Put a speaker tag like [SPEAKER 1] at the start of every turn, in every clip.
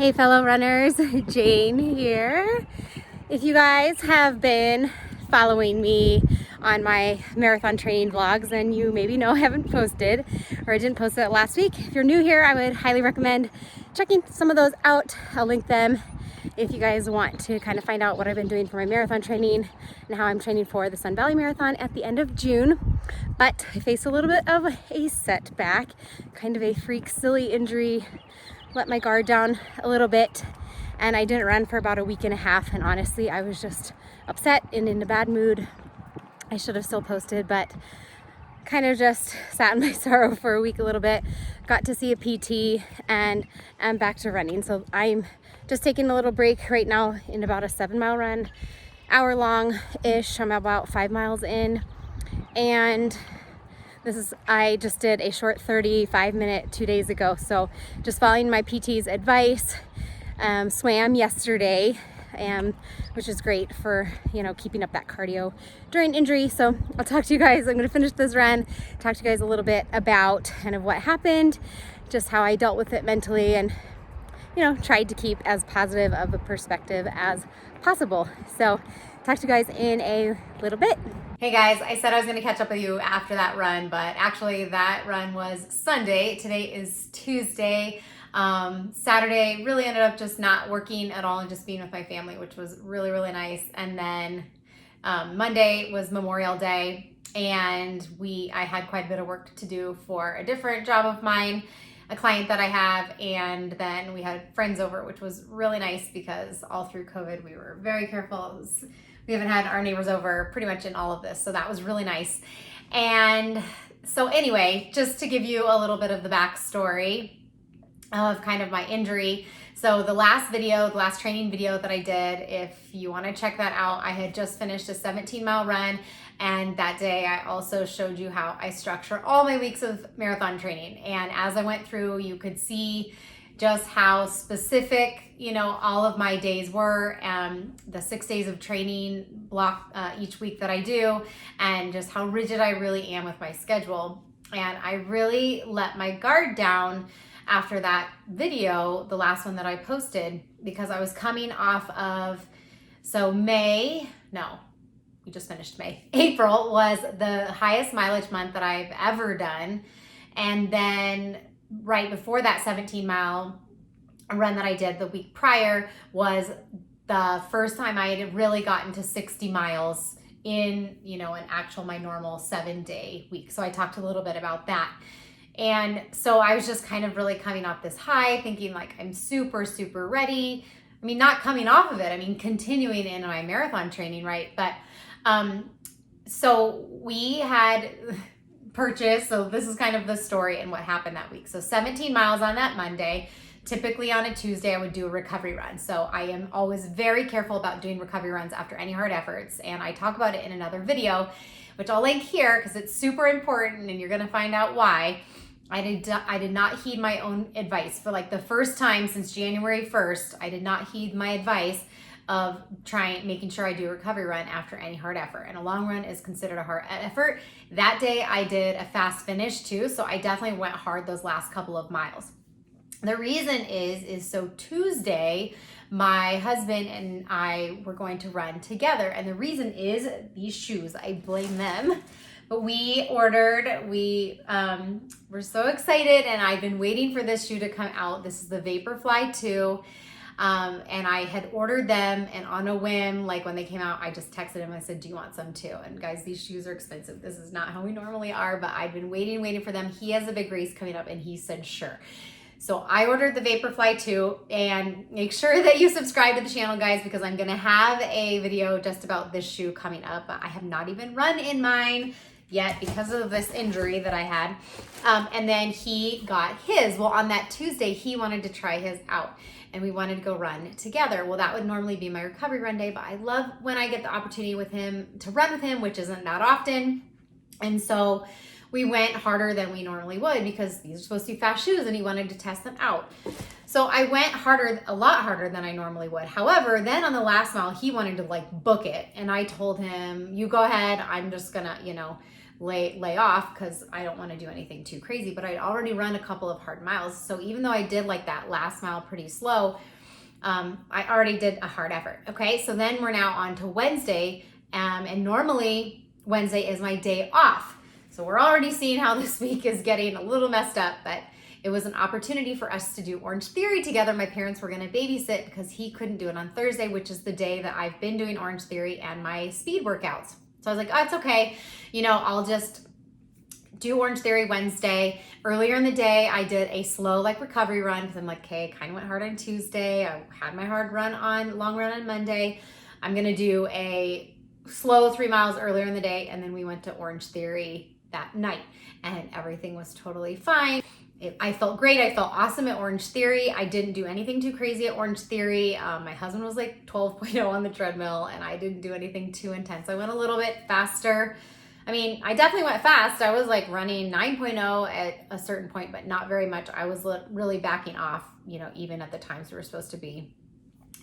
[SPEAKER 1] Hey fellow runners, Jane here. If you guys have been following me on my marathon training vlogs, then you maybe know I haven't posted, or I didn't post it last week. If you're new here, I would highly recommend checking some of those out. I'll link them if you guys want to kind of find out what I've been doing for my marathon training and how I'm training for the Sun Valley Marathon at the end of June. But I faced a little bit of a setback, kind of a freak silly injury, let my guard down a little bit, and I didn't run for about a week and a half, and honestly I was just upset and in a bad mood. I should have still posted, but kind of just sat in my sorrow for a week a little bit. Got to see a PT and I'm back to running. So I'm just taking a little break right now in about a 7-mile run, hour long ish. I'm about 5 miles in, and I just did a short 35-minute 2 days ago. So just following my PT's advice. Swam yesterday, which is great for, keeping up that cardio during injury. So I'll talk to you guys. I'm going to finish this run, talk to you guys a little bit about kind of what happened, just how I dealt with it mentally, and tried to keep as positive of a perspective as possible. So talk to you guys in a little bit. Hey guys, I said I was going to catch up with you after that run, but actually that run was Sunday. Today is Tuesday. Saturday really ended up just not working at all and just being with my family, which was really, really nice. And then Monday was Memorial Day, and I had quite a bit of work to do for a different job of mine, a client that I have, and then we had friends over, which was really nice because all through COVID we were very careful. We haven't had our neighbors over pretty much in all of this, so that was really nice. And so anyway, just to give you a little bit of the backstory of kind of my injury. So the last training video that I did, if you want to check that out, I had just finished a 17-mile run, and that day I also showed you how I structure all my weeks of marathon training. And as I went through, you could see just how specific, all of my days were, the 6 days of training block each week that I do, and just how rigid I really am with my schedule. And I really let my guard down after that video, the last one that I posted, because I was coming off of, we just finished May. April was the highest mileage month that I've ever done. And then right before that 17-mile run that I did the week prior was the first time I had really gotten to 60 miles in, my normal 7-day week. So I talked a little bit about that. And so I was just kind of really coming off this high, thinking like I'm super, super ready. I mean, not coming off of it, continuing in my marathon training, right? But so we had purchased, so this is kind of the story and what happened that week. So 17 miles on that Monday. Typically on a Tuesday, I would do a recovery run. So I am always very careful about doing recovery runs after any hard efforts. And I talk about it in another video, which I'll link here because it's super important and you're going to find out why. I did not heed my own advice. For like the first time since January 1st, I did not heed my advice of making sure I do a recovery run after any hard effort. And a long run is considered a hard effort. That day I did a fast finish too, so I definitely went hard those last couple of miles. The reason is so Tuesday, my husband and I were going to run together. And the reason is these shoes, I blame them. But we ordered, we're so excited, and I've been waiting for this shoe to come out. This is the Vaporfly 2. And I had ordered them, and on a whim, like when they came out, I just texted him. I said, do you want some too? And guys, these shoes are expensive. This is not how we normally are, but I've been waiting for them. He has a big race coming up, and he said, sure. So I ordered the Vaporfly 2, and make sure that you subscribe to the channel, guys, because I'm gonna have a video just about this shoe coming up. I have not even run in mine yet because of this injury that I had. And then he got his. Well, on that Tuesday, he wanted to try his out, and we wanted to go run together. Well, that would normally be my recovery run day, but I love when I get the opportunity to run with him, which isn't that often. And so we went harder than we normally would because these are supposed to be fast shoes, and he wanted to test them out. So I went a lot harder than I normally would. However, then on the last mile, he wanted to book it. And I told him, you go ahead. I'm just gonna, lay off because I don't want to do anything too crazy, but I'd already run a couple of hard miles. So even though I did like that last mile pretty slow, I already did a hard effort. Okay, so then we're now on to Wednesday, and normally Wednesday is my day off. So we're already seeing how this week is getting a little messed up, but it was an opportunity for us to do Orange Theory together. My parents were going to babysit because he couldn't do it on Thursday, which is the day that I've been doing Orange Theory and my speed workouts. So I was like, oh, it's okay. I'll just do Orange Theory Wednesday. Earlier in the day, I did a slow recovery run because I'm like, okay, kind of went hard on Tuesday. I had my long run on Monday. I'm going to do a slow 3 miles earlier in the day. And then we went to Orange Theory that night and everything was totally fine. I felt great. I felt awesome at Orange Theory. I didn't do anything too crazy at Orange Theory. My husband was like 12.0 on the treadmill and I didn't do anything too intense. I went a little bit faster. I mean, I definitely went fast. I was like running 9.0 at a certain point, but not very much. I was really backing off, even at the times we were supposed to be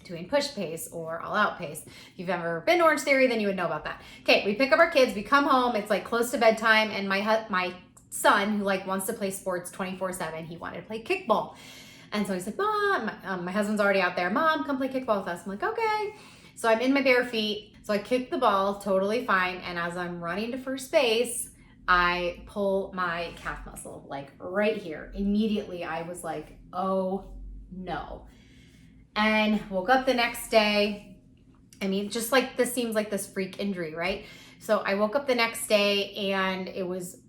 [SPEAKER 1] doing push pace or all out pace. If you've ever been to Orange Theory, then you would know about that. Okay, we pick up our kids, we come home, it's like close to bedtime, and my son, who wants to play sports 24/7, he wanted to play kickball. And so he's like, Mom, my husband's already out there. Mom, come play kickball with us. I'm like, okay. So I'm in my bare feet. So I kick the ball totally fine. And as I'm running to first base, I pull my calf muscle right here. Immediately, I was like, oh no. And woke up the next day. I mean, just this seems like this freak injury, right? So I woke up the next day and it was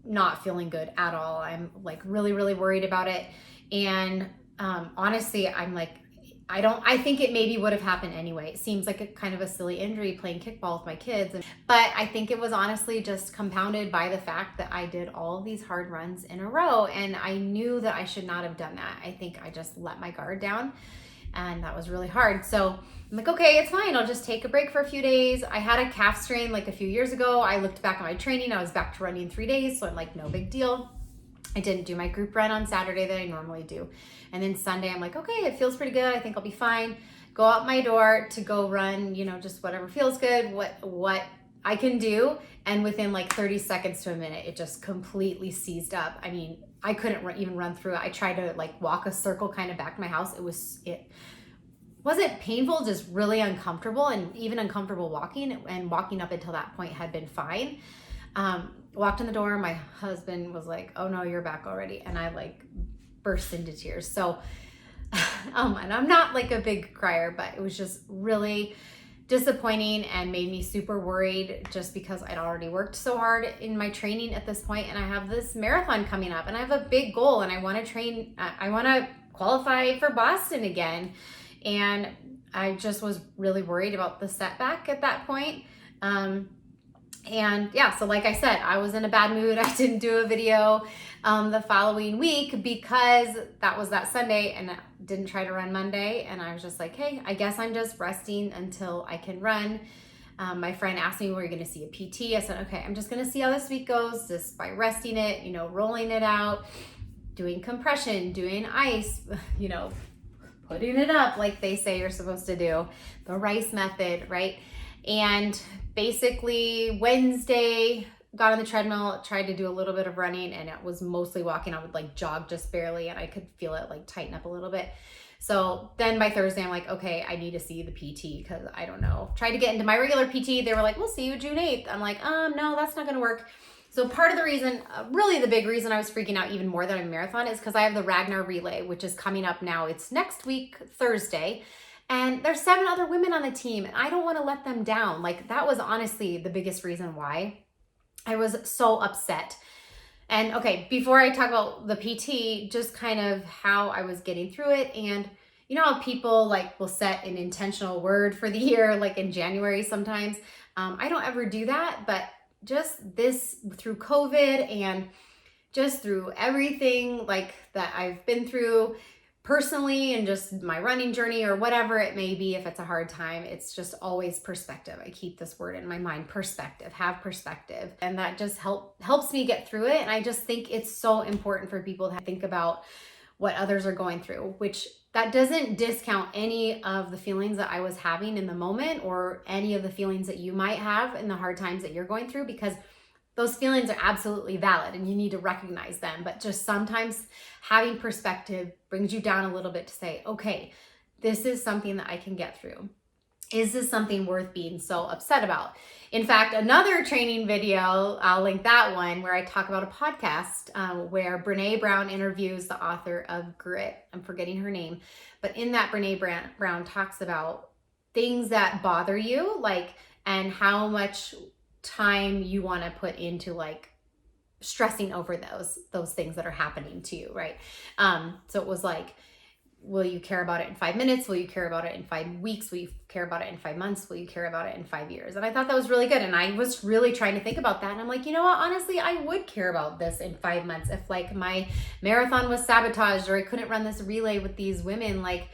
[SPEAKER 1] not feeling good at all. I'm really, really worried about it. And honestly, I'm I think it maybe would have happened anyway. It seems like a kind of a silly injury playing kickball with my kids. But I think it was honestly just compounded by the fact that I did all of these hard runs in a row. And I knew that I should not have done that. I think I just let my guard down. And that was really hard. So I'm like, okay, it's fine. I'll just take a break for a few days. I had a calf strain a few years ago. I looked back at my training. I was back to running 3 days. So I'm like, no big deal. I didn't do my group run on Saturday that I normally do. And then Sunday, I'm like, okay, it feels pretty good. I think I'll be fine. Go out my door to go run, just whatever feels good, what I can do. And within 30 seconds to a minute, it just completely seized up. I mean, I couldn't even run through it. I tried to walk a circle kind of back to my house. It wasn't painful, just really uncomfortable, and even uncomfortable walking. And walking up until that point had been fine. Walked in the door, my husband was like, oh no, you're back already. And I burst into tears. So, and I'm not a big crier, but it was just really disappointing and made me super worried just because I'd already worked so hard in my training at this point. And I have this marathon coming up and I have a big goal and I want to qualify for Boston again. And I just was really worried about the setback at that point. And yeah, so like I said, I was in a bad mood. I didn't do a video the following week because that was that Sunday and I didn't try to run Monday. And I was just like, hey, I guess I'm just resting until I can run. My friend asked me, were you going to see a PT? I said, okay, I'm just going to see how this week goes just by resting it, rolling it out, doing compression, doing ice, putting it up like they say you're supposed to do, the RICE method, right? And basically Wednesday, got on the treadmill, tried to do a little bit of running, and it was mostly walking. I would jog just barely, and I could feel it tighten up a little bit. So then by Thursday, I'm like, okay, I need to see the PT because I don't know. Tried to get into my regular PT. They were like, we'll see you June 8th. I'm like, no, that's not going to work. So part of the reason, really the big reason I was freaking out even more than a marathon is because I have the Ragnar Relay, which is coming up now. It's next week, Thursday. And there's 7 other women on the team, and I don't want to let them down. That was honestly the biggest reason why I was so upset. And okay, before I talk about the PT, just kind of how I was getting through it. And you know how people will set an intentional word for the year, in January sometimes. I don't ever do that, but just this through COVID and just through everything that I've been through personally and just my running journey or whatever it may be, if it's a hard time, it's just always perspective. I keep this word in my mind, perspective, have perspective. And that just helps me get through it. And I just think it's so important for people to think about what others are going through, which that doesn't discount any of the feelings that I was having in the moment or any of the feelings that you might have in the hard times that you're going through, because those feelings are absolutely valid and you need to recognize them. But just sometimes having perspective brings you down a little bit to say, okay, this is something that I can get through. Is this something worth being so upset about? In fact, another training video, I'll link that one, where I talk about a podcast where Brene Brown interviews the author of Grit. I'm forgetting her name. But in that, Brene Brown talks about things that bother you, like, and how much time you want to put into like stressing over those things that are happening to you, right? So it was like, will you care about it in 5 minutes? Will you care about it in 5 weeks? Will you care about it in 5 months? Will you care about it in 5 years? And I thought that was really good. And I was really trying to think about that. And I'm like, you know what? Honestly, I would care about this in 5 months. If like my marathon was sabotaged or I couldn't run this relay with these women, like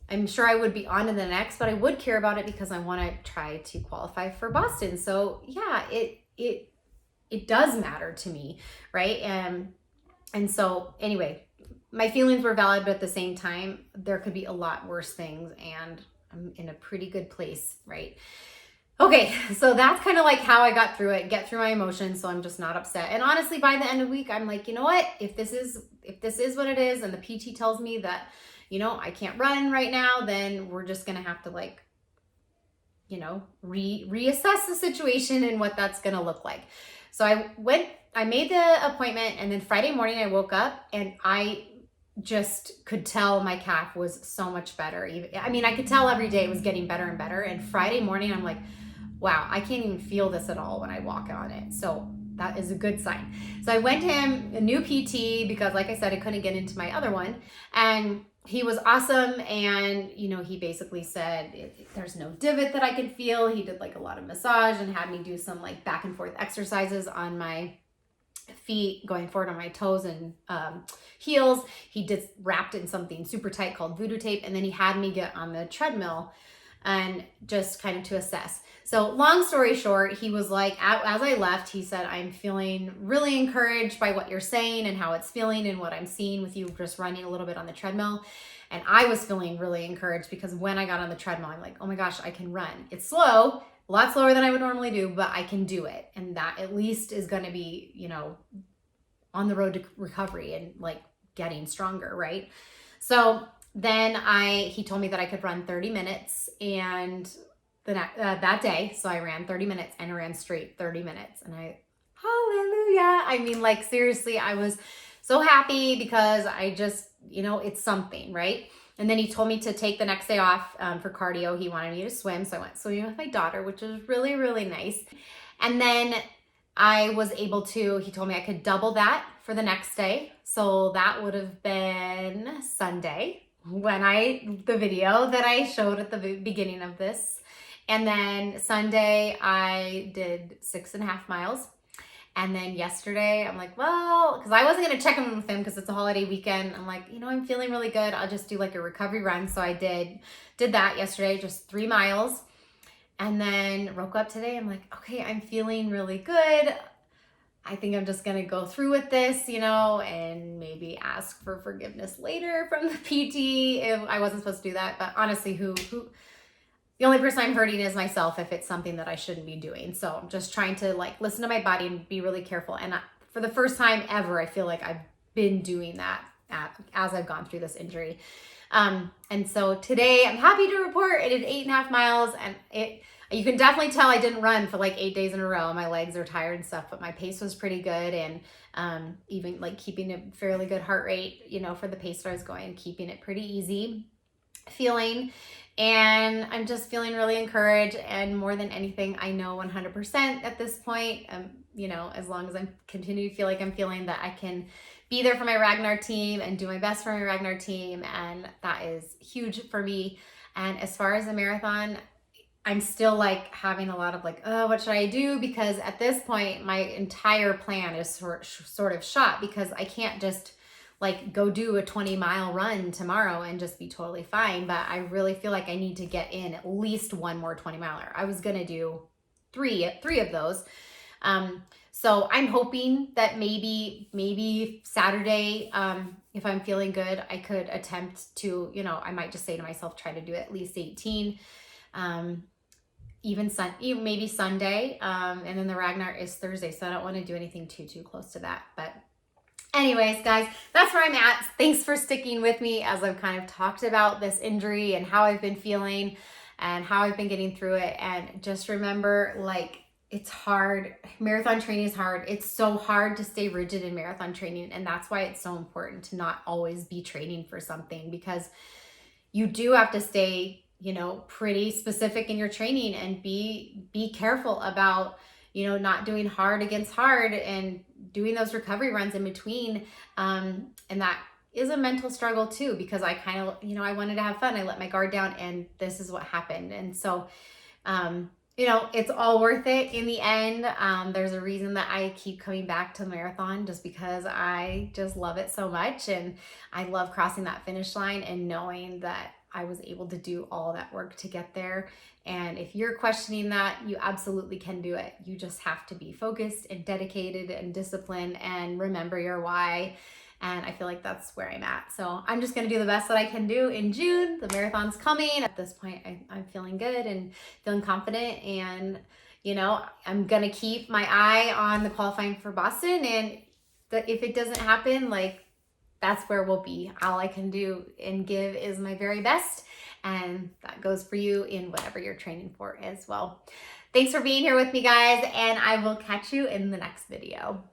[SPEAKER 1] I'm sure I would be on to the next, but I would care about it because I want to try to qualify for Boston. So yeah, it does matter to me, right? And so anyway, my feelings were valid, but at the same time, there could be a lot worse things, and I'm in a pretty good place, right? Okay, so that's kind of like how I got through it, get through my emotions, so I'm just not upset. And honestly, by the end of the week, I'm like, you know what? If this is what it is, and the PT tells me that, you know, I can't run right now, then we're just gonna have to like, you know, reassess the situation and what that's gonna look like. So I made the appointment, and then Friday morning I woke up and I just could tell my calf was so much better. I mean, I could tell every day it was getting better and better. And Friday morning, I'm like, wow, I can't even feel this at all when I walk on it. So that is a good sign. So I went to him, a new PT, because like I said, I couldn't get into my other one. And he was awesome. And, you know, he basically said, there's no divot that I could feel. He did like a lot of massage and had me do some like back and forth exercises on my feet, going forward on my toes and heels. He just wrapped in something super tight called voodoo tape. And then he had me get on the treadmill and just kind of to assess. So long story short, he was like, as I left, he said, I'm feeling really encouraged by what you're saying and how it's feeling and what I'm seeing with you just running a little bit on the treadmill. And I was feeling really encouraged because when I got on the treadmill, I'm like, oh my gosh, I can run. It's slow, a lot slower than I would normally do, but I can do it. And that at least is going to be, you know, on the road to recovery and like getting stronger, right? So then he told me that I could run 30 minutes and that day. So I ran 30 minutes and I ran straight 30 minutes and hallelujah. I mean, like seriously, I was so happy because I just, you know, it's something, right? And then he told me to take the next day off for cardio. He wanted me to swim. So I went swimming with my daughter, which was really, really nice. And then I was able to, he told me I could double that for the next day. So that would have been Sunday the video that I showed at the beginning of this. And then Sunday I did 6.5 miles. And then yesterday, I'm like, well, because I wasn't going to check in with him because it's a holiday weekend. I'm like, you know, I'm feeling really good. I'll just do like a recovery run. So I did that yesterday, just 3 miles. And then woke up today. I'm like, okay, I'm feeling really good. I think I'm just going to go through with this, you know, and maybe ask for forgiveness later from the PT if I wasn't supposed to do that. But honestly, the only person I'm hurting is myself if it's something that I shouldn't be doing. So I'm just trying to like listen to my body and be really careful. And for the first time ever, I feel like I've been doing that as I've gone through this injury. And so today I'm happy to report I did 8.5 miles, and you can definitely tell I didn't run for like 8 days in a row. My legs are tired and stuff, but my pace was pretty good. And even like keeping a fairly good heart rate, you know, for the pace that I was going, keeping it pretty easy feeling. And I'm just feeling really encouraged. And more than anything, I know 100% at this point, you know, as long as I continue to feel like I'm feeling that I can be there for my Ragnar team and do my best for my Ragnar team. And that is huge for me. And as far as the marathon, I'm still like having a lot of like, oh, what should I do? Because at this point, my entire plan is sort of shot because I can't just like go do a 20-mile run tomorrow and just be totally fine. But I really feel like I need to get in at least one more 20-miler. I was going to do three of those. So I'm hoping that maybe Saturday, if I'm feeling good, I could attempt to, you know, I might just say to myself, try to do at least 18. even maybe Sunday. And then the Ragnar is Thursday, so I don't want to do anything too close to that. But anyways, guys, that's where I'm at. Thanks for sticking with me as I've kind of talked about this injury and how I've been feeling and how I've been getting through it. And just remember, like, it's hard. Marathon training is hard. It's so hard to stay rigid in marathon training. And that's why it's so important to not always be training for something, because you do have to stay, pretty specific in your training and be careful about, not doing hard against hard and doing those recovery runs in between. And that is a mental struggle too, because I kind of, I wanted to have fun. I let my guard down and this is what happened. And so, it's all worth it in the end. There's a reason that I keep coming back to the marathon, just because I just love it so much. And I love crossing that finish line and knowing that I was able to do all that work to get there. And if you're questioning that, you absolutely can do it. You just have to be focused and dedicated and disciplined and remember your why. And I feel like that's where I'm at. So I'm just going to do the best that I can do in June. The marathon's coming. At this point, I'm feeling good and feeling confident. And, I'm going to keep my eye on the qualifying for Boston. And if it doesn't happen, that's where we'll be. All I can do and give is my very best. And that goes for you in whatever you're training for as well. Thanks for being here with me, guys. And I will catch you in the next video.